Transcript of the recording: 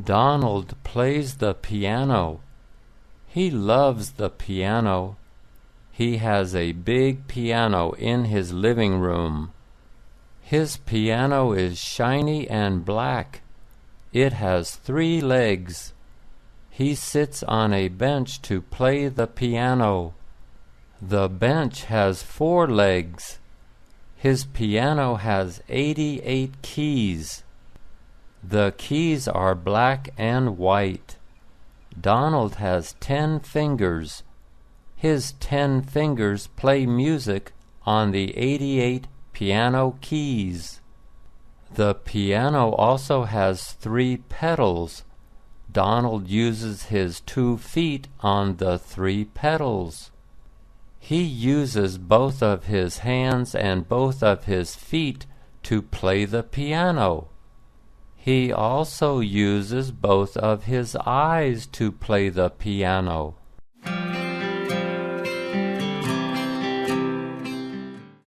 Donald plays the piano. He loves the piano. He has a big piano in his living room. His piano is shiny and black. It has 3 legs. He sits on a bench to play the piano. The bench has 4 legs. His piano has 88 keys. The keys are black and white. Donald has 10 fingers. His 10 fingers play music on the 88 piano keys. The piano also has 3 pedals. Donald uses his 2 feet on the 3 pedals. He uses both of his hands and both of his feet to play the piano. He also uses both of his eyes to play the piano.